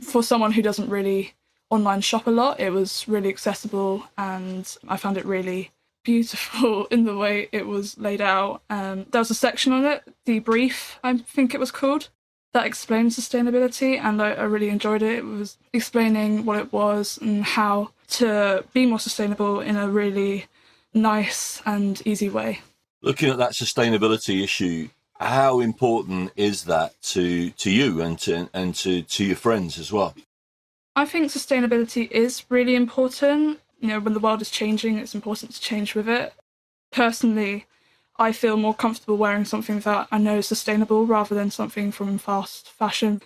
For someone who doesn't really online shop a lot, it was really accessible and I found it really beautiful in the way it was laid out. There was a section on it, the brief, I think it was called, that explained sustainability, and I really enjoyed it. It was explaining what it was and how to be more sustainable in a really nice and easy way. Looking at that sustainability issue, how important is that to you and to your friends as well? I think sustainability is really important. You know, when the world is changing, it's important to change with it. Personally, I feel more comfortable wearing something that I know is sustainable rather than something from fast fashion.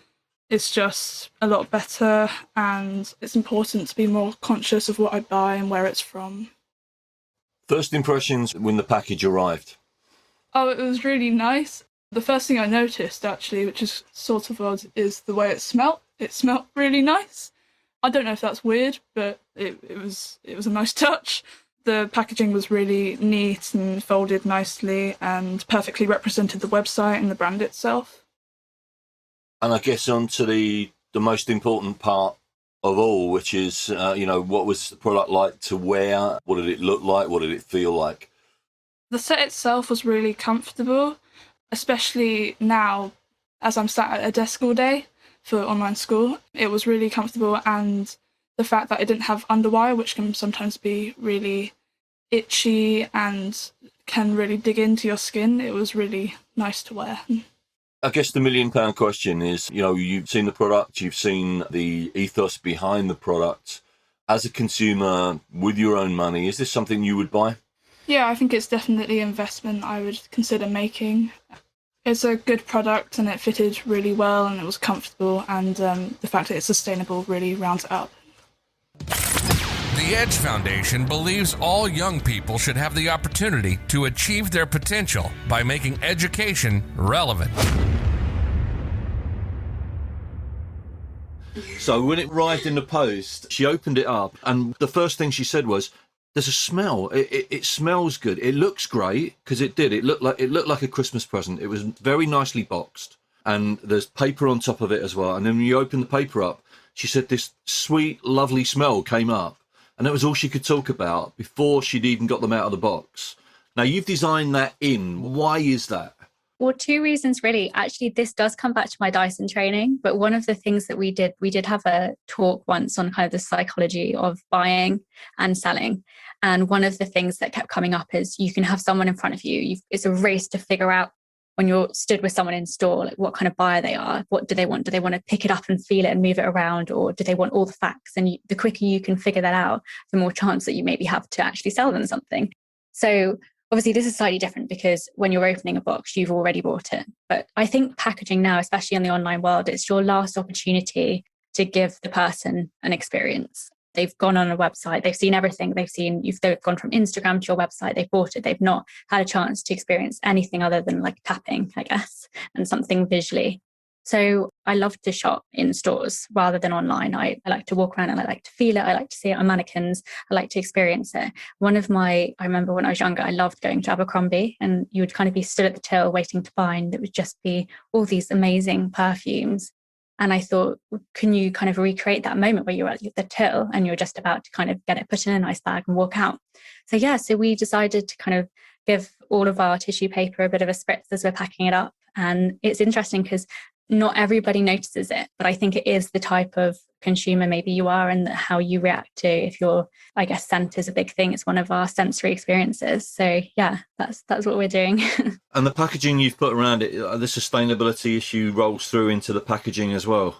It's just a lot better, and it's important to be more conscious of what I buy and where it's from. First impressions when the package arrived? Oh, it was really nice. The first thing I noticed, actually, which is sort of odd, is the way it smelt. It smelt really nice. I don't know if that's weird, but it was a nice touch. The packaging was really neat and folded nicely and perfectly represented the website and the brand itself. And I guess on to the most important part of all, which is, what was the product like to wear? What did it look like? What did it feel like? The set itself was really comfortable, especially now as I'm sat at a desk all day for online school. It was really comfortable, and the fact that it didn't have underwire, which can sometimes be really itchy and can really dig into your skin, it was really nice to wear. I guess the £1 million question is, you've seen the product, you've seen the ethos behind the product. As a consumer, with your own money, is this something you would buy? Yeah, I think it's definitely an investment I would consider making. It's a good product and it fitted really well and it was comfortable, and the fact that it's sustainable really rounds it up. The Edge Foundation believes all young people should have the opportunity to achieve their potential by making education relevant. So when it arrived in the post, she opened it up and the first thing she said was, there's a smell. It smells good. It looks great, because it did. It looked like a Christmas present. It was very nicely boxed, and there's paper on top of it as well. And then when you open the paper up, she said this sweet, lovely smell came up, and that was all she could talk about before she'd even got them out of the box. Now, you've designed that in. Why is that? Well, two reasons really. Actually, this does come back to my Dyson training, but one of the things that we did have a talk once on kind of the psychology of buying and selling. And one of the things that kept coming up is you can have someone in front of you. It's a race to figure out, when you're stood with someone in store, like what kind of buyer they are. What do they want? Do they want to pick it up and feel it and move it around? Or do they want all the facts? And the quicker you can figure that out, the more chance that you maybe have to actually sell them something. So obviously, this is slightly different because when you're opening a box, you've already bought it. But I think packaging now, especially in the online world, it's your last opportunity to give the person an experience. They've gone on a website, they've seen everything, they've gone from Instagram to your website, they've bought it, they've not had a chance to experience anything other than like tapping, I guess, and something visually. So I love to shop in stores rather than online. I like to walk around and I like to feel it. I like to see it on mannequins. I like to experience it. I remember when I was younger, I loved going to Abercrombie, and you would kind of be stood at the till waiting to buy, and it would just be all these amazing perfumes. And I thought, can you kind of recreate that moment where you're at the till and you're just about to kind of get it put in a nice bag and walk out? So we decided to kind of give all of our tissue paper a bit of a spritz as we're packing it up. And it's interesting because not everybody notices it, but I think it is the type of consumer maybe you are and how you react to, if you're, I guess scent is a big thing. It's one of our sensory experiences. So yeah, that's what we're doing. And the packaging you've put around it, the sustainability issue rolls through into the packaging as well.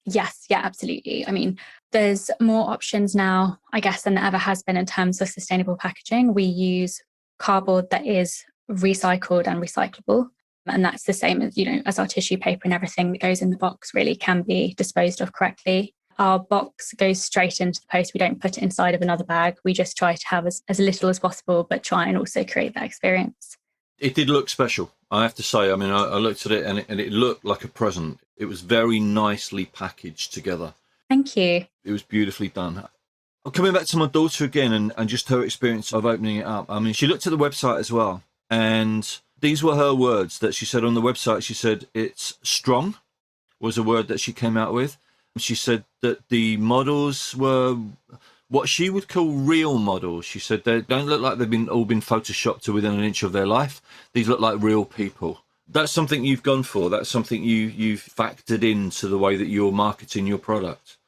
Yes, yeah, absolutely. I mean, there's more options now, I guess, than there ever has been in terms of sustainable packaging. We use cardboard that is recycled and recyclable. And that's the same as, as our tissue paper, and everything that goes in the box really can be disposed of correctly. Our box goes straight into the post. We don't put it inside of another bag. We just try to have as little as possible, but try and also create that experience. It did look special, I have to say. I mean, I looked at it and it looked like a present. It was very nicely packaged together. Thank you. It was beautifully done. Coming back to my daughter again and just her experience of opening it up. I mean, she looked at the website as well, and these were her words that she said on the website. She said it's strong was a word that she came out with. She said that the models were what she would call real models. She said they don't look like they've all been photoshopped to within an inch of their life. These look like real people. That's something you've gone for. That's something you've factored into the way that you're marketing your product.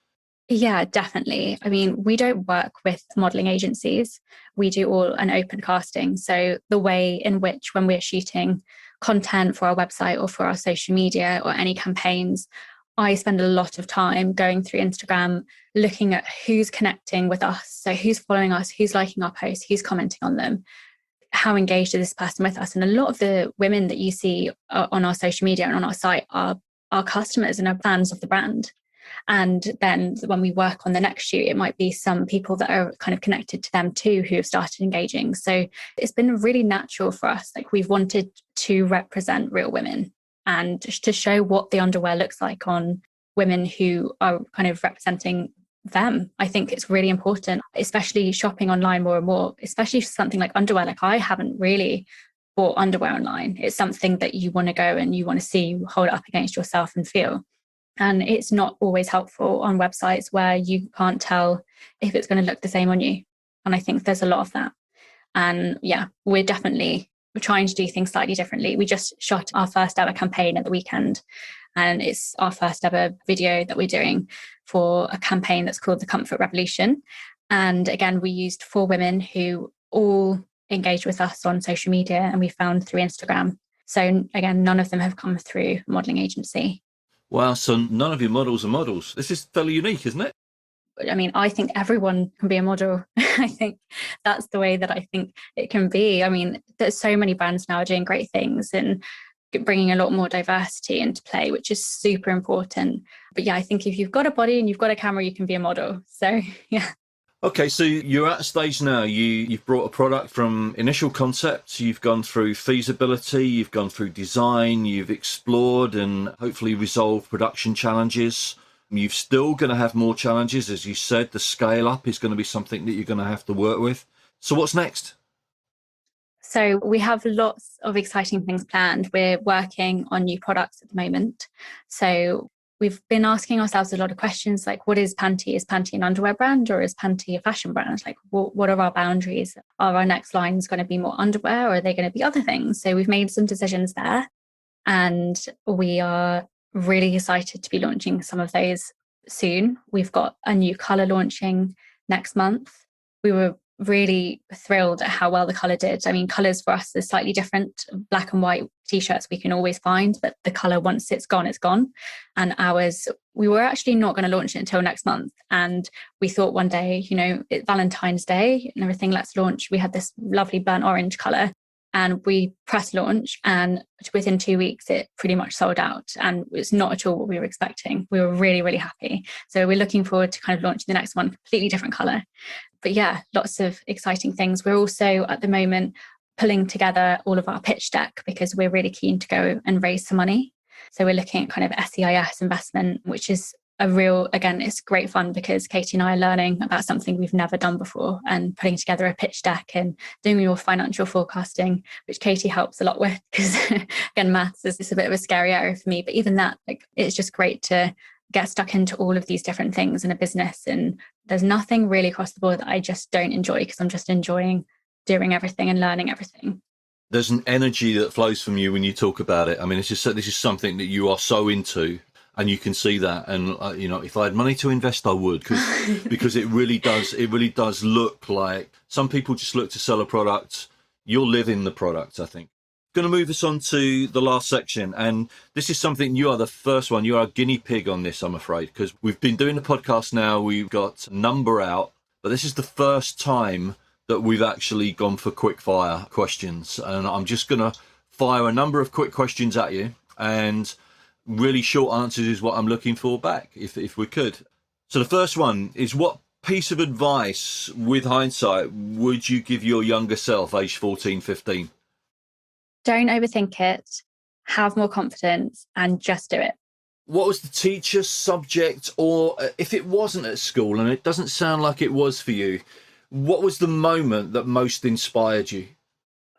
Yeah, definitely. I mean, we don't work with modelling agencies. We do all an open casting. So the way in which, when we're shooting content for our website or for our social media or any campaigns, I spend a lot of time going through Instagram, looking at who's connecting with us. So who's following us, who's liking our posts, who's commenting on them, how engaged is this person with us. And a lot of the women that you see on our social media and on our site are our customers and are fans of the brand. And then when we work on the next shoot, it might be some people that are kind of connected to them too who have started engaging. So it's been really natural for us. Like, we've wanted to represent real women and to show what the underwear looks like on women who are kind of representing them. I think it's really important, especially shopping online more and more, especially something like underwear. Like, I haven't really bought underwear online. It's something that you want to go and you want to see, hold it up against yourself and feel. And it's not always helpful on websites where you can't tell if it's going to look the same on you. And I think there's a lot of that. And yeah, we're trying to do things slightly differently. We just shot our first ever campaign at the weekend. And it's our first ever video that we're doing for a campaign that's called the Comfort Revolution. And again, we used 4 women who all engaged with us on social media, and we found through Instagram. So again, none of them have come through a modelling agency. Wow, so none of your models are models. This is fairly unique, isn't it? I mean, I think everyone can be a model. I think that's the way that I think it can be. I mean, there's so many brands now doing great things and bringing a lot more diversity into play, which is super important. But yeah, I think if you've got a body and you've got a camera, you can be a model. So yeah. Okay, so you're at a stage now, you've brought a product from initial concept, you've gone through feasibility, you've gone through design, you've explored and hopefully resolved production challenges. You're still going to have more challenges. As you said, the scale up is going to be something that you're going to have to work with. So what's next? So we have lots of exciting things planned. We're working on new products at the moment. So we've been asking ourselves a lot of questions like, what is Pantee? Is Pantee an underwear brand or is Pantee a fashion brand? Like, what are our boundaries? Are our next lines going to be more underwear or are they going to be other things? So we've made some decisions there, and we are really excited to be launching some of those soon. We've got a new colour launching next month. We were really thrilled at how well the colour did. I mean, colours for us is slightly different. Black and white t-shirts we can always find, but the colour, once it's gone, it's gone. And ours, we were actually not going to launch it until next month. And we thought one day, it's Valentine's Day and everything, let's launch. We had this lovely burnt orange colour and we press launch, and within 2 weeks it pretty much sold out, and it's not at all what we were expecting. We were really, really happy. So we're looking forward to kind of launching the next one, completely different colour. But yeah, lots of exciting things. We're also at the moment pulling together all of our pitch deck because we're really keen to go and raise some money. So we're looking at kind of SEIS investment, which is it's great fun because Katie and I are learning about something we've never done before and putting together a pitch deck and doing your financial forecasting, which Katie helps a lot with because again, maths is a bit of a scary area for me. But even that, it's just great to get stuck into all of these different things in a business. And there's nothing really across the board that I just don't enjoy because I'm just enjoying doing everything and learning everything. There's an energy that flows from you when you talk about it. I mean, this is something that you are so into. And you can see that, and if I had money to invest, I would, because it really does look like some people just look to sell a product. You'll live in the product, I think. Going to move us on to the last section, and this is something you are the first one. You are a guinea pig on this, I'm afraid, because we've been doing the podcast now. We've got a number out, but this is the first time that we've actually gone for quickfire questions, and I'm just going to fire a number of quick questions at you, and really short answers is what I'm looking for back, if we could. So the first one is, what piece of advice, with hindsight, would you give your younger self, age 14, 15? Don't overthink it, have more confidence, and just do it. What was the teacher, subject, or if it wasn't at school, and it doesn't sound like it was for you, what was the moment that most inspired you?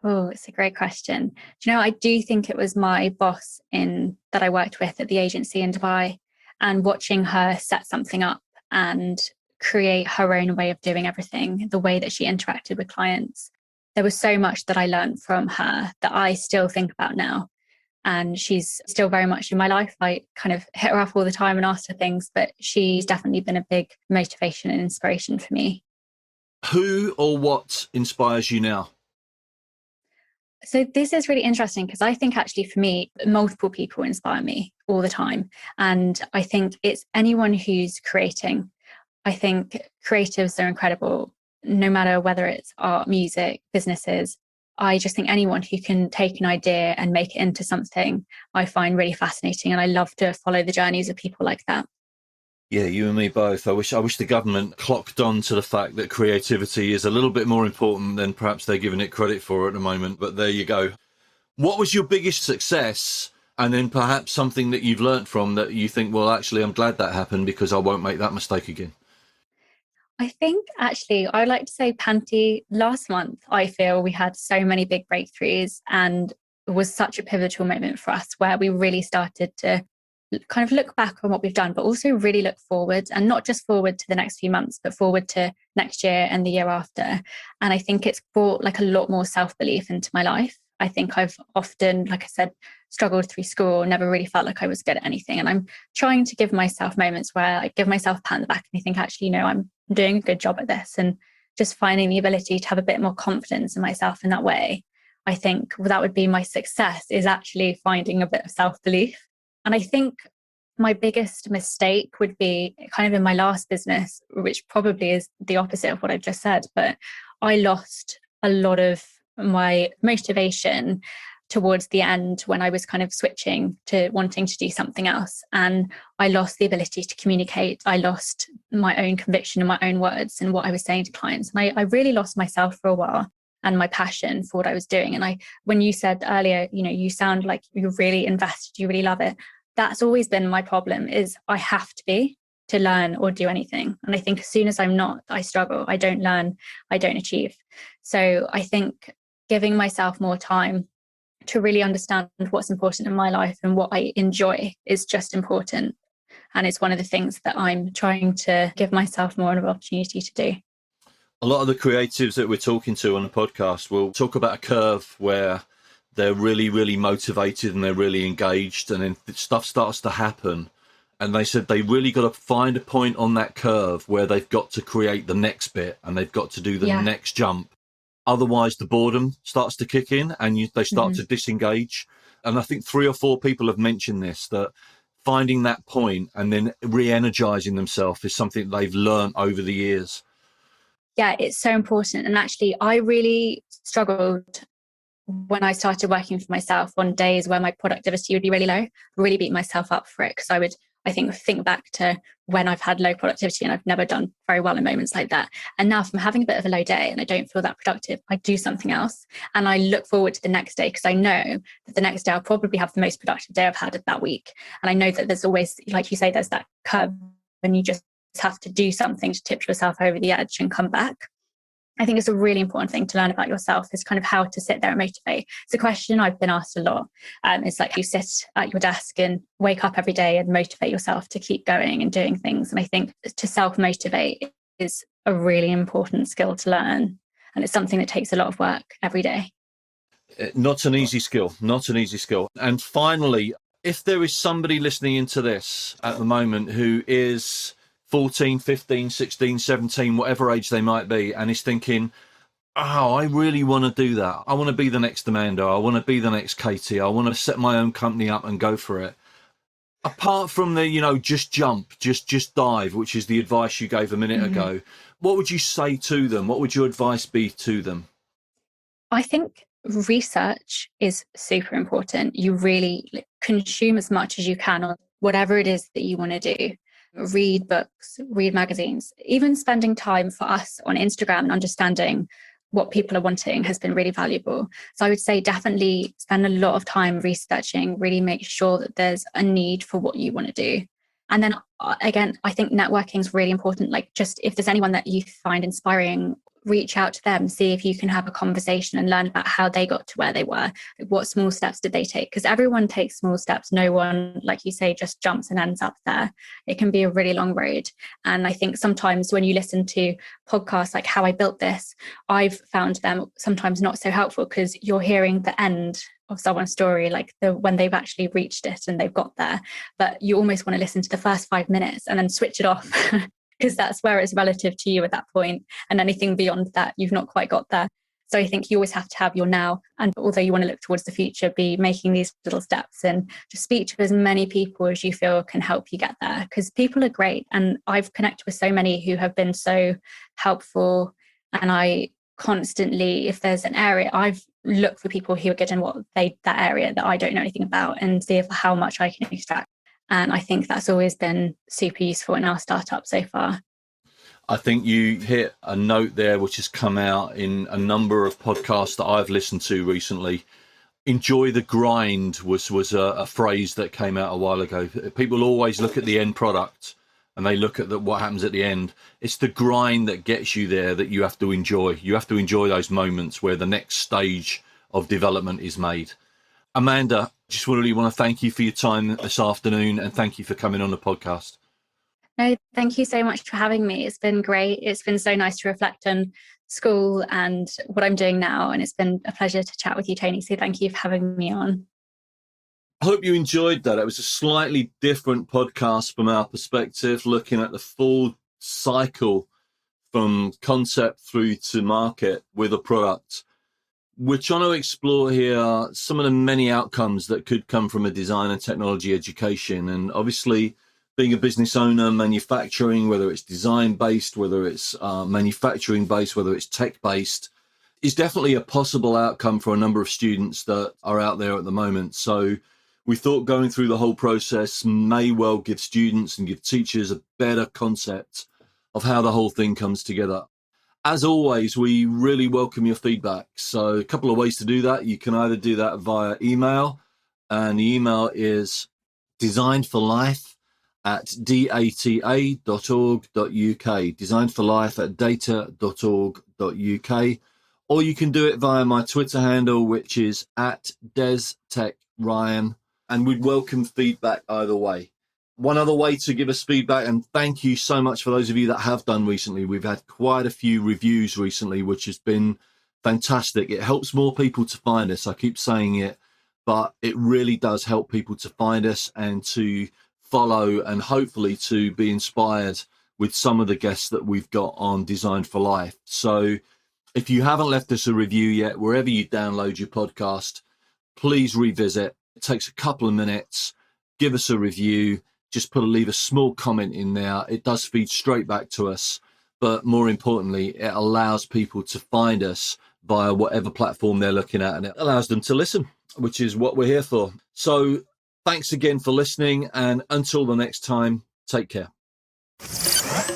Oh, it's a great question. Do you know, I do think it was my boss that I worked with at the agency in Dubai, and watching her set something up and create her own way of doing everything, the way that she interacted with clients. There was so much that I learned from her that I still think about now. And she's still very much in my life. I kind of hit her up all the time and asked her things, but she's definitely been a big motivation and inspiration for me. Who or what inspires you now? So this is really interesting because I think actually for me, multiple people inspire me all the time. And I think it's anyone who's creating. I think creatives are incredible, no matter whether it's art, music, businesses. I just think anyone who can take an idea and make it into something I find really fascinating. And I love to follow the journeys of people like that. Yeah, you and me both. I wish the government clocked on to the fact that creativity is a little bit more important than perhaps they're giving it credit for at the moment. But there you go. What was your biggest success? And then perhaps something that you've learned from that you think, well, actually, I'm glad that happened because I won't make that mistake again. I think actually I'd like to say Pantee. Last month, I feel we had so many big breakthroughs, and it was such a pivotal moment for us where we really started to kind of look back on what we've done, but also really look forward, and not just forward to the next few months, but forward to next year and the year after. And I think it's brought like a lot more self-belief into my life. I think I've often, like I said, struggled through school, never really felt like I was good at anything. And I'm trying to give myself moments where I give myself a pat on the back and I think, actually, I'm doing a good job at this. And just finding the ability to have a bit more confidence in myself in that way. I think that would be my success, is actually finding a bit of self-belief. And I think my biggest mistake would be kind of in my last business, which probably is the opposite of what I've just said, but I lost a lot of my motivation towards the end when I was kind of switching to wanting to do something else. And I lost the ability to communicate. I lost my own conviction in my own words and what I was saying to clients. And I really lost myself for a while and my passion for what I was doing. And when you said earlier, you sound like you're really invested, you really love it. That's always been my problem, is I have to be to learn or do anything. And I think as soon as I'm not, I struggle. I don't learn, I don't achieve. So I think giving myself more time to really understand what's important in my life and what I enjoy is just important. And it's one of the things that I'm trying to give myself more of an opportunity to do. A lot of the creatives that we're talking to on the podcast will talk about a curve where they're really, really motivated and they're really engaged, and then stuff starts to happen. And they said they really got to find a point on that curve where they've got to create the next bit and they've got to do the next jump. Otherwise, the boredom starts to kick in and they start to disengage. And I think 3 or 4 people have mentioned this, that finding that point and then re-energizing themselves is something they've learned over the years. Yeah, it's so important. And actually, I really struggled when I started working for myself on days where my productivity would be really low. Really beat myself up for it, because I would, think back to when I've had low productivity and I've never done very well in moments like that. And now if I'm having a bit of a low day and I don't feel that productive, I do something else and I look forward to the next day, because I know that the next day I'll probably have the most productive day I've had that week. And I know that there's always, like you say, there's that curve when you just have to do something to tip yourself over the edge and come back. I think it's a really important thing to learn about yourself, is kind of how to sit there and motivate. It's a question I've been asked a lot. It's like, you sit at your desk and wake up every day and motivate yourself to keep going and doing things. And I think to self-motivate is a really important skill to learn. And it's something that takes a lot of work every day. Not an easy skill, not an easy skill. And finally, if there is somebody listening into this at the moment who is 14, 15, 16, 17, whatever age they might be, and is thinking, oh, I really want to do that. I want to be the next Amanda. I want to be the next Katie. I want to set my own company up and go for it. Apart from the, just jump, just dive, which is the advice you gave a minute ago, what would you say to them? What would your advice be to them? I think research is super important. You really consume as much as you can on whatever it is that you want to do. Read books, read magazines, even spending time for us on Instagram and understanding what people are wanting has been really valuable. So I would say definitely spend a lot of time researching, really make sure that there's a need for what you want to do. And then again, I think networking is really important. Like, just if there's anyone that you find inspiring, reach out to them, see if you can have a conversation and learn about how they got to where they were. What small steps did they take? Because everyone takes small steps. No one, like you say, just jumps and ends up there. It can be a really long road. And I think sometimes when you listen to podcasts like How I Built This, I've found them sometimes not so helpful, because you're hearing the end of someone's story, like when they've actually reached it and they've got there. But you almost want to listen to the first 5 minutes and then switch it off. Because that's where it's relative to you at that point. And anything beyond that, you've not quite got there. So I think you always have to have your now. And although you want to look towards the future, be making these little steps and just speak to as many people as you feel can help you get there. Because people are great. And I've connected with so many who have been so helpful. And I constantly, if there's an area, I've looked for people who are good in that area that I don't know anything about, and see how much I can extract. And I think that's always been super useful in our startup so far. I think you hit a note there which has come out in a number of podcasts that I've listened to recently. Enjoy the grind was a phrase that came out a while ago. People always look at the end product and they look at what happens at the end. It's the grind that gets you there that you have to enjoy. You have to enjoy those moments where the next stage of development is made. Amanda, just really want to thank you for your time this afternoon and thank you for coming on the podcast. No, thank you so much for having me. It's been great. It's been so nice to reflect on school and what I'm doing now. And it's been a pleasure to chat with you, Tony. So thank you for having me on. I hope you enjoyed that. It was a slightly different podcast from our perspective, looking at the full cycle from concept through to market with a product. We're trying to explore here some of the many outcomes that could come from a design and technology education. And obviously, being a business owner, manufacturing, whether it's design-based, whether it's manufacturing-based, whether it's tech-based, is definitely a possible outcome for a number of students that are out there at the moment. So we thought going through the whole process may well give students and give teachers a better concept of how the whole thing comes together. As always, we really welcome your feedback. So a couple of ways to do that. You can either do that via email, and the email is designedforlife@data.org.uk, designedforlife@data.org.uk, or you can do it via my Twitter handle, which is @DesTechRyan, and we'd welcome feedback either way. One other way to give us feedback, and thank you so much for those of you that have done recently. We've had quite a few reviews recently, which has been fantastic. It helps more people to find us. I keep saying it, but it really does help people to find us and to follow and hopefully to be inspired with some of the guests that we've got on Design for Life. So if you haven't left us a review yet, wherever you download your podcast, please revisit. It takes a couple of minutes. Give us a review. Just leave a small comment in there. It does feed straight back to us. But more importantly, it allows people to find us via whatever platform they're looking at, and it allows them to listen, which is what we're here for. So thanks again for listening. And until the next time, take care.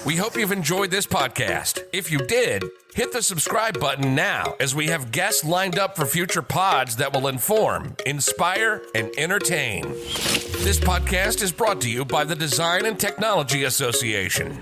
We hope you've enjoyed this podcast. If you did, hit the subscribe button now, as we have guests lined up for future pods that will inform, inspire, and entertain. This podcast is brought to you by the Design and Technology Association.